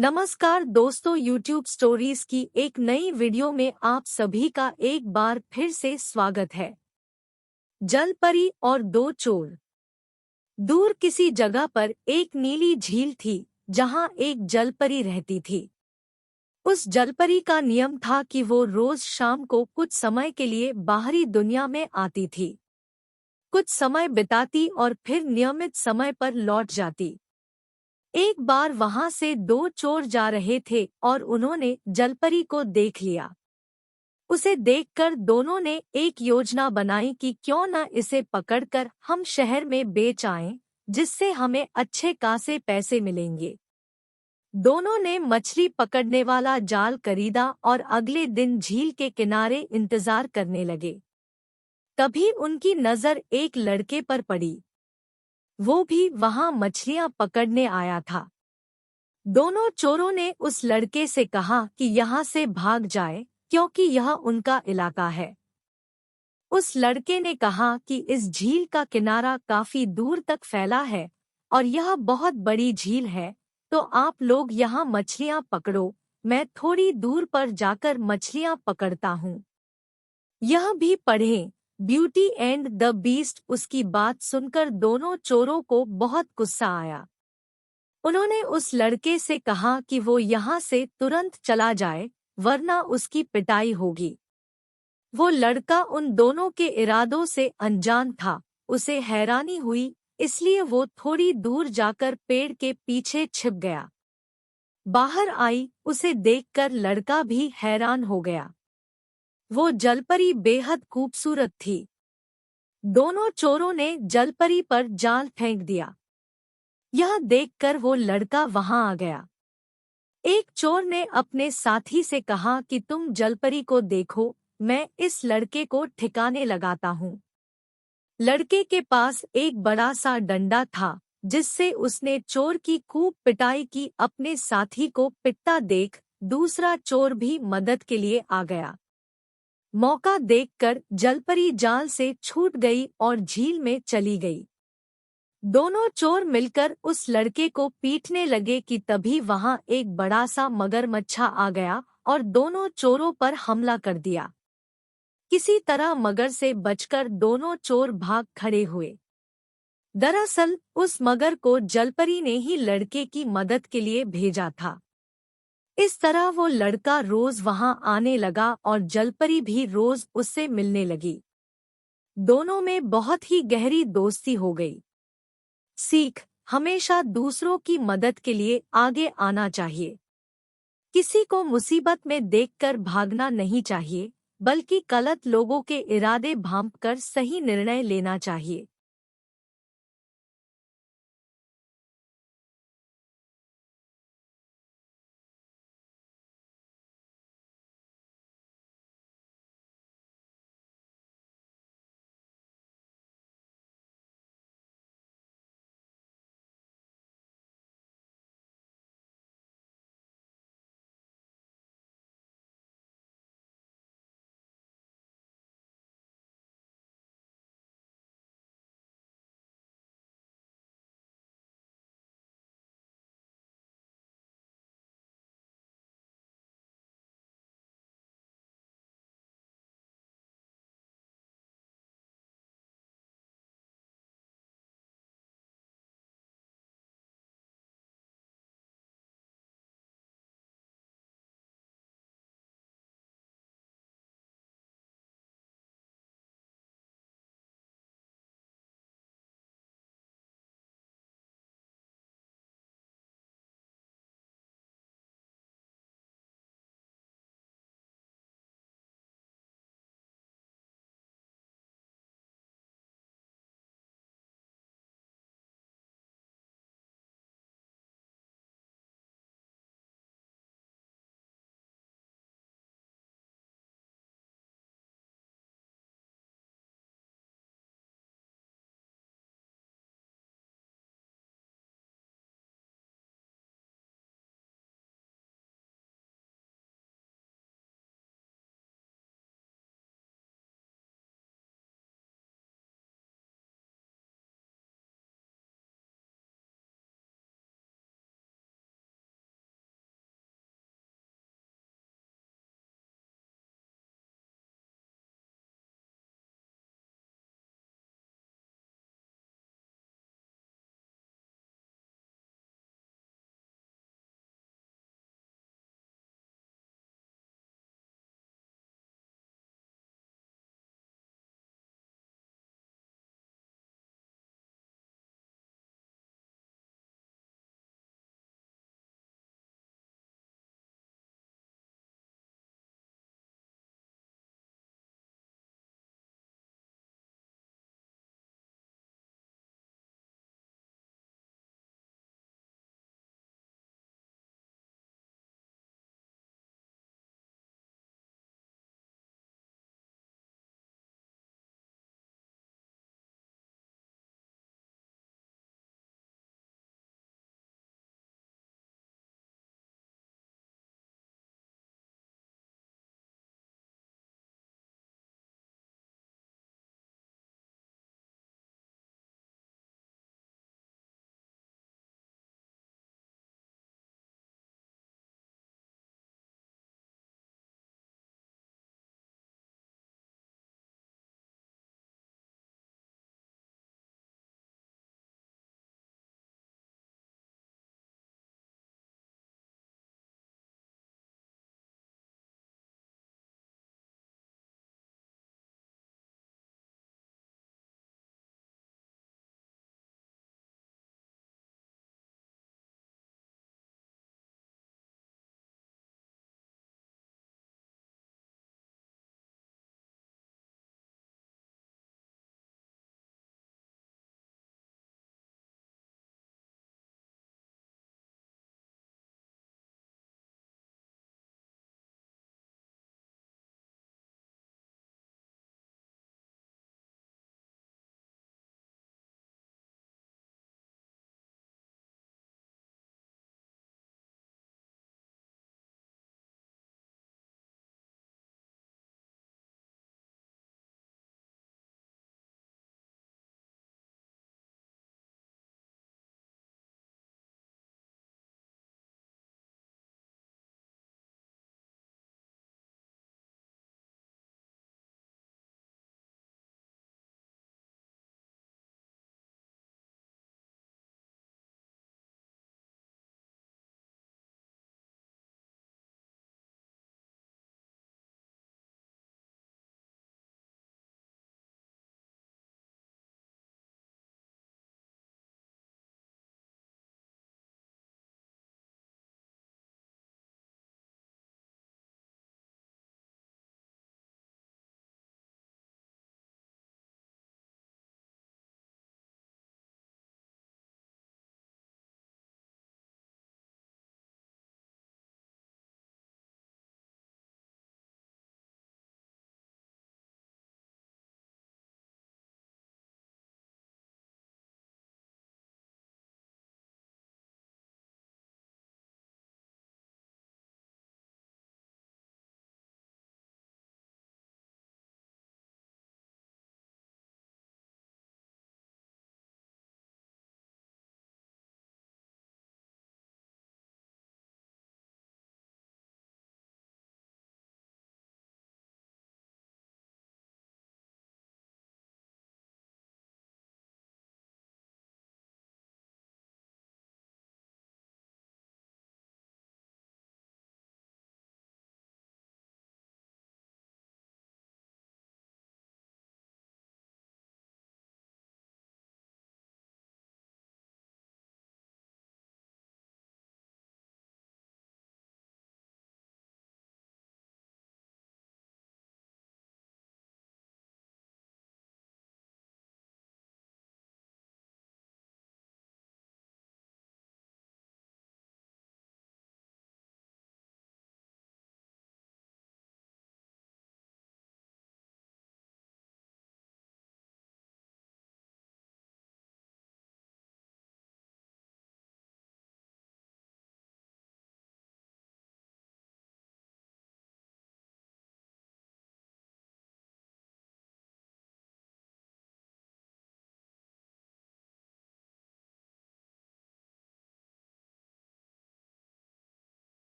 नमस्कार दोस्तों, YouTube stories की एक नई वीडियो में आप सभी का एक बार फिर से स्वागत है। जलपरी और दो चोर। दूर किसी जगह पर एक नीली झील थी जहां एक जलपरी रहती थी। उस जलपरी का नियम था कि वो रोज शाम को कुछ समय के लिए बाहरी दुनिया में आती थी, कुछ समय बिताती और फिर नियमित समय पर लौट जाती। एक बार वहां से दो चोर जा रहे थे और उन्होंने जलपरी को देख लिया। उसे देखकर दोनों ने एक योजना बनाई कि क्यों न इसे पकड़कर हम शहर में बेच आएं, जिससे हमें अच्छे खासे पैसे मिलेंगे। दोनों ने मछली पकड़ने वाला जाल खरीदा और अगले दिन झील के किनारे इंतजार करने लगे। तभी उनकी नजर एक लड़के पर पड़ी। वो भी वहां मछलियां पकड़ने आया था। दोनों चोरों ने उस लड़के से कहा कि यहाँ से भाग जाए, क्योंकि यह उनका इलाका है। उस लड़के ने कहा कि इस झील का किनारा काफी दूर तक फैला है और यह बहुत बड़ी झील है, तो आप लोग यहाँ मछलियां पकड़ो, मैं थोड़ी दूर पर जाकर मछलियां पकड़ता हूँ। यह भी पढ़ें, ब्यूटी एंड द बीस्ट। उसकी बात सुनकर दोनों चोरों को बहुत गुस्सा आया। उन्होंने उस लड़के से कहा कि वो यहाँ से तुरंत चला जाए, वरना उसकी पिटाई होगी। वो लड़का उन दोनों के इरादों से अनजान था। उसे हैरानी हुई, इसलिए वो थोड़ी दूर जाकर पेड़ के पीछे छिप गया। बाहर आई, उसे देखकर लड़का भी हैरान हो गया। वो जलपरी बेहद खूबसूरत थी। दोनों चोरों ने जलपरी पर जाल फेंक दिया। यह देखकर वो लड़का वहां आ गया। एक चोर ने अपने साथी से कहा कि तुम जलपरी को देखो, मैं इस लड़के को ठिकाने लगाता हूँ। लड़के के पास एक बड़ा सा डंडा था, जिससे उसने चोर की खूब पिटाई की। अपने साथी को पिटता देख दूसरा चोर भी मदद के लिए आ गया। मौका देखकर जलपरी जाल से छूट गई और झील में चली गई। दोनों चोर मिलकर उस लड़के को पीटने लगे कि तभी वहां एक बड़ा सा मगरमच्छ आ गया और दोनों चोरों पर हमला कर दिया। किसी तरह मगर से बचकर दोनों चोर भाग खड़े हुए। दरअसल उस मगर को जलपरी ने ही लड़के की मदद के लिए भेजा था। इस तरह वो लड़का रोज वहां आने लगा और जलपरी भी रोज उससे मिलने लगी। दोनों में बहुत ही गहरी दोस्ती हो गई। सीख, हमेशा दूसरों की मदद के लिए आगे आना चाहिए। किसी को मुसीबत में देखकर भागना नहीं चाहिए, बल्कि गलत लोगों के इरादे भांपकर सही निर्णय लेना चाहिए।